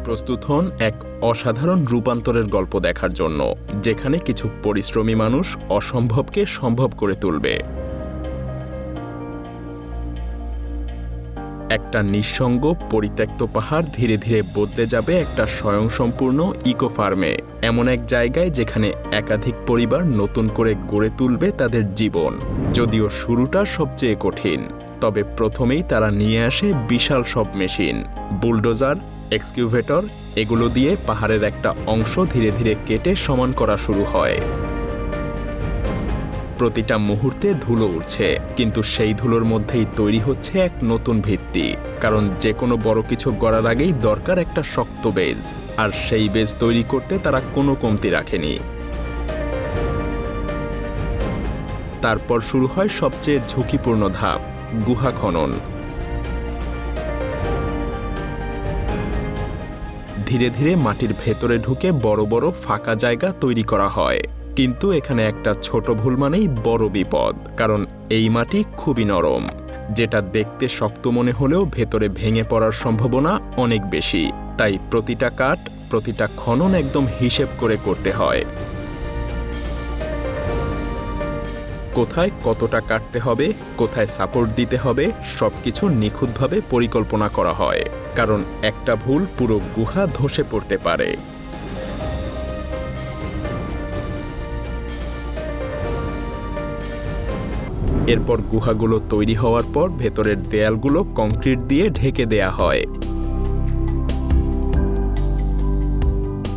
প্রস্তুত হন এক অসাধারণ রূপান্তরের গল্প দেখার জন্য, যেখানে কিছু পরিশ্রমী মানুষ অসম্ভবকে সম্ভব করে তুলবে। একটা নিঃসঙ্গ পরিত্যক্ত পাহাড় ধীরে ধীরে বদলে যাবে একটা স্বয়ংসম্পূর্ণ ইকো ফার্মে, এমন এক জায়গায় যেখানে একাধিক পরিবার নতুন করে গড়ে তুলবে তাদের জীবন। যদিও শুরুটা সবচেয়ে কঠিন, তবে প্রথমেই তারা নিয়ে আসে বিশাল সব মেশিন, বুলডোজার, এক্সকিউভেটর। এগুলো দিয়ে পাহাড়ের একটা অংশ ধীরে ধীরে কেটে সমান করা শুরু হয়। প্রতিটা মুহূর্তে ধুলো উঠছে, কিন্তু সেই ধুলোর মধ্যেই তৈরি হচ্ছে এক নতুন ভিত্তি। কারণ যে কোনো বড় কিছু গড়ার আগেই দরকার একটা শক্ত বেজ, আর সেই বেজ তৈরি করতে তারা কোনো কমতি রাখেনি। তারপর শুরু হয় সবচেয়ে ঝুঁকিপূর্ণ ধাপ, গুহা খনন। ধীরে ধীরে মাটির ভেতরে ঢুকে বড় বড় ফাঁকা জায়গা তৈরি করা হয়। কিন্তু এখানে একটা ছোট ভুল মানেই বড় বিপদ, কারণ এই মাটি খুবই নরম, যেটা দেখতে শক্ত মনে হলেও ভেতরে ভেঙে পড়ার সম্ভাবনা অনেক বেশি। তাই প্রতিটা কাট, প্রতিটা খনন একদম হিসেব করে করতে হয়। কোথায় কতটা কাটতে হবে, কোথায় সাপোর্ট দিতে হবে, সবকিছু নিখুঁতভাবে পরিকল্পনা করা হয়, কারণ একটা ভুল পুরো গুহা ধসে পড়তে পারে। এরপর গুহাগুলো তৈরি হওয়ার পর ভেতরের দেয়ালগুলো কংক্রিট দিয়ে ঢেকে দেয়া হয়।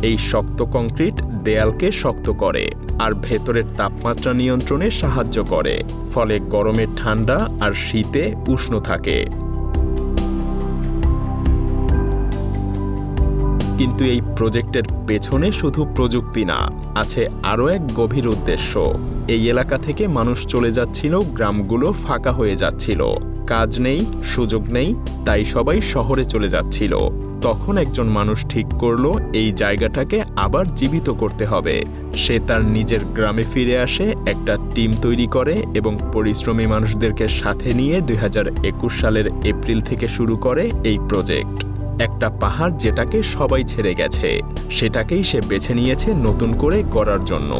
এই শক্ত কংক্রিট দেয়ালকে শক্ত করে আর ভেতরের তাপমাত্রা নিয়ন্ত্রণে সাহায্য করে, ফলে গরমে ঠান্ডা আর শীতে উষ্ণ থাকে। কিন্তু এই প্রজেক্টের পেছনে শুধু প্রযুক্তি না, আছে আরও এক গভীর উদ্দেশ্য। এই এলাকা থেকে মানুষ চলে যাচ্ছিল, গ্রামগুলো ফাঁকা হয়ে যাচ্ছিল, কাজ নেই, সুযোগ নেই, তাই সবাই শহরে চলে যাচ্ছিল। তখন একজন মানুষ ঠিক করলো এই জায়গাটাকে আবার জীবিত করতে হবে। সে তার নিজের গ্রামে ফিরে আসে, একটা টিম তৈরি করে এবং পরিশ্রমী মানুষদেরকে সাথে নিয়ে 2021 সালের এপ্রিল থেকে শুরু করে এই প্রজেক্ট। একটা পাহাড় যেটাকে সবাই ছেড়ে গেছে, সেটাকেই সে বেছে নিয়েছে নতুন করে গড়ার জন্য।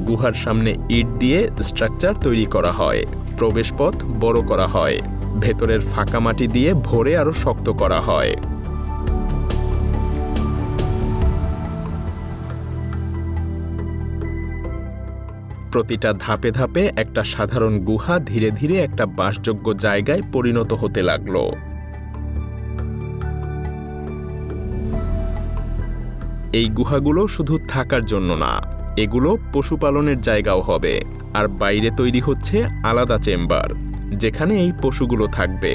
গুহার সামনে ইট দিয়ে স্ট্রাকচার তৈরি করা হয়, প্রবেশপথ বড় করা হয়, ভেতরের ফাঁকা মাটি দিয়ে ভরে আরো শক্ত করা হয়। প্রতিটা ধাপে ধাপে একটা সাধারণ গুহা ধীরে ধীরে একটা বাসযোগ্য জায়গায় পরিণত হতে লাগলো। এই গুহাগুলো শুধু থাকার জন্য না, এগুলো পশুপালনের জায়গাও হবে। আর বাইরে তৈরি হচ্ছে আলাদা চেম্বার, যেখানে এই পশুগুলো থাকবে।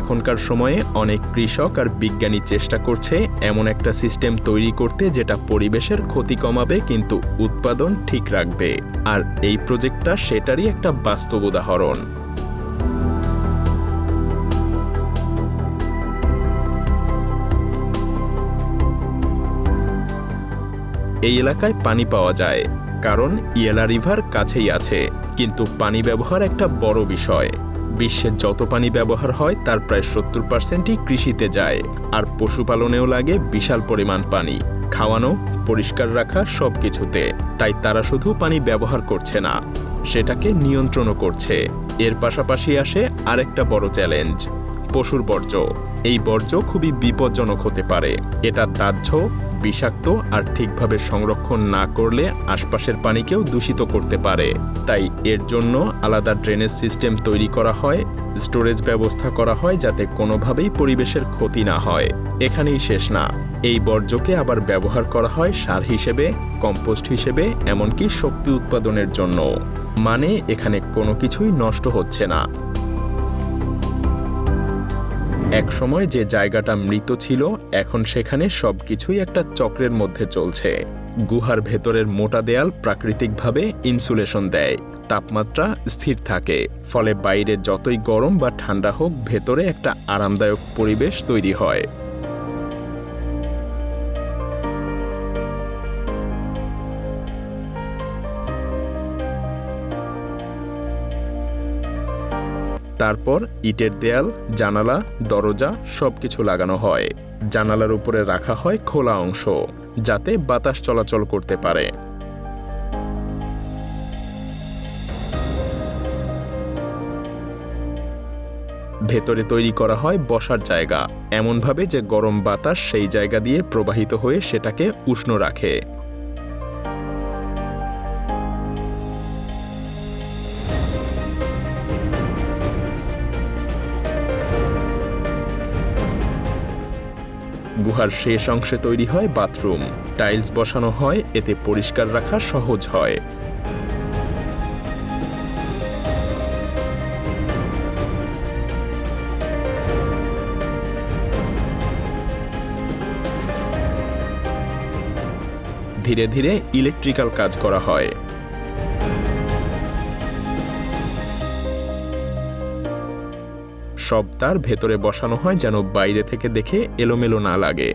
এখনকার সময়ে অনেক কৃষক আর বিজ্ঞানী চেষ্টা করছে এমন একটা সিস্টেম তৈরি করতে যেটা পরিবেশের ক্ষতি কমাবে কিন্তু উৎপাদন ঠিক রাখবে। আর এই প্রজেক্টটা সেটারই একটা বাস্তব উদাহরণ। এই এলাকায় পানি পাওয়া যায়, কারণ ইয়েলা রিভার কাছেই আছে। কিন্তু পানি ব্যবহার একটা বড় বিষয়। বিশ্বে যত পানি ব্যবহার হয় তার প্রায় 70%ই কৃষিতে যায়, আর পশুপালনেও লাগে বিশাল পরিমাণ পানি, খাওয়ানো, পরিষ্কার রাখা সবকিছুতে। তাই তারা শুধু পানি ব্যবহার করছে না, সেটাকে নিয়ন্ত্রণও করছে। এর পাশাপাশি আসে আরেকটা বড় চ্যালেঞ্জ, পশুর বর্জ্য। এই বর্জ্য খুবই বিপজ্জনক হতে পারে। এটা দাহ্য, বিষাক্ত আর ঠিকভাবে সংরক্ষণ না করলে আশপাশের পানিকেও দূষিত করতে পারে। তাই এর জন্য আলাদা ড্রেনেজ সিস্টেম তৈরি করা হয়, স্টোরেজ ব্যবস্থা করা হয়, যাতে কোনোভাবেই পরিবেশের ক্ষতি না হয়। এখানেই শেষ না, এই বর্জ্যকে আবার ব্যবহার করা হয় সার হিসেবে, কম্পোস্ট হিসেবে, এমনকি শক্তি উৎপাদনের জন্য। মানে এখানে কোনো কিছুই নষ্ট হচ্ছে না। এক সময় যে জায়গাটা মৃত ছিল, এখন সেখানে সবকিছুই একটা চক্রের মধ্যে চলছে। গুহার ভেতরের মোটা দেয়াল প্রাকৃতিকভাবে ইনসুলেশন দেয়, তাপমাত্রা স্থির থাকে, ফলে বাইরে যতই গরম বা ঠান্ডা হোক ভেতরে একটা আরামদায়ক পরিবেশ তৈরি হয়। তারপর ইটের দেয়াল, জানালা, দরজা সবকিছু লাগানো হয়। জানালার উপরে রাখা হয় খোলা অংশ, যাতে বাতাস চলাচল করতে পারে। ভেতরে তৈরি করা হয় বসার জায়গা, এমনভাবে যে গরম বাতাস সেই জায়গা দিয়ে প্রবাহিত হয়ে সেটাকে উষ্ণ রাখে। গুহার শেষ অংশে তৈরি হয় বাথরুম। টাইলস বসানো হয়, এতে পরিষ্কার রাখা সহজ হয়। ধীরে ধীরে ইলেকট্রিক্যাল কাজ করা হয়। সব তার ভেতরে বসানো হয় যেন বাইরে থেকে দেখে এলোমেলো না লাগে।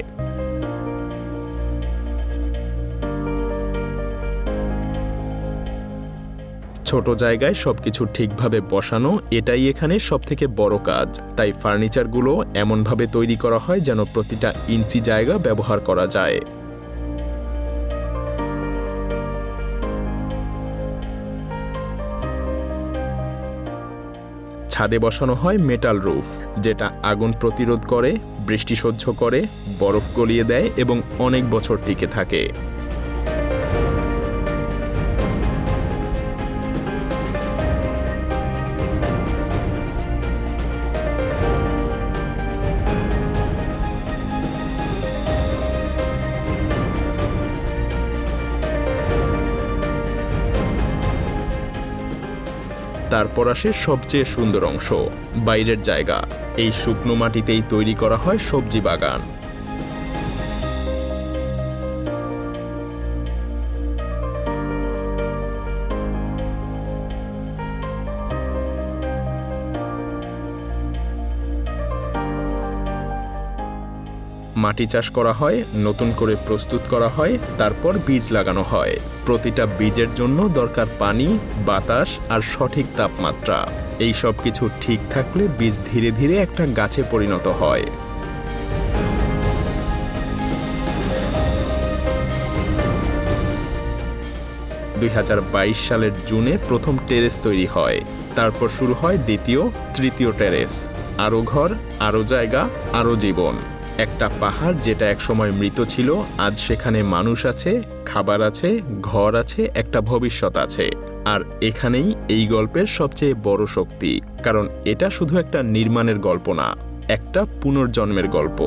ছোট জায়গায় সবকিছু ঠিকভাবে বসানো এটাই এখানে সবথেকে বড় কাজ। তাই ফার্নিচারগুলো এমনভাবে তৈরি করা হয় যেন প্রতিটা ইঞ্চি জায়গা ব্যবহার করা যায়। ছাদে বসানো হয় মেটাল রুফ, যেটা আগুন প্রতিরোধ করে, বৃষ্টি সহ্য করে, বরফ গলিয়ে দেয় এবং অনেক বছর টিকে থাকে। তারপর আসে সবচেয়ে সুন্দর অংশ, বাইরের জায়গা। এই শুকনো মাটিতেই তৈরি করা হয় সবজি বাগান। মাটি চাষ করা হয়, নতুন করে প্রস্তুত করা হয়, তারপর বীজ লাগানো হয়। প্রতিটা বীজের জন্য দরকার পানি, বাতাস আর সঠিক তাপমাত্রা। এই সব কিছু ঠিক থাকলে বীজ ধীরে ধীরে একটা গাছে পরিণত হয়। 2022 সালের জুনে প্রথম টেরেস তৈরি হয়। তারপর শুরু হয় দ্বিতীয়, তৃতীয় টেরেস। আরও ঘর, আরও জায়গা, আরও জীবন। একটা পাহাড় যেটা একসময় মৃত ছিল, আজ সেখানে মানুষ আছে, খাবার আছে, ঘর আছে, একটা ভবিষ্যৎ আছে। আর এখানেই এই গল্পের সবচেয়ে বড় শক্তি, কারণ এটা শুধু একটা নির্মাণের গল্প না, একটা পুনর্জন্মের গল্প।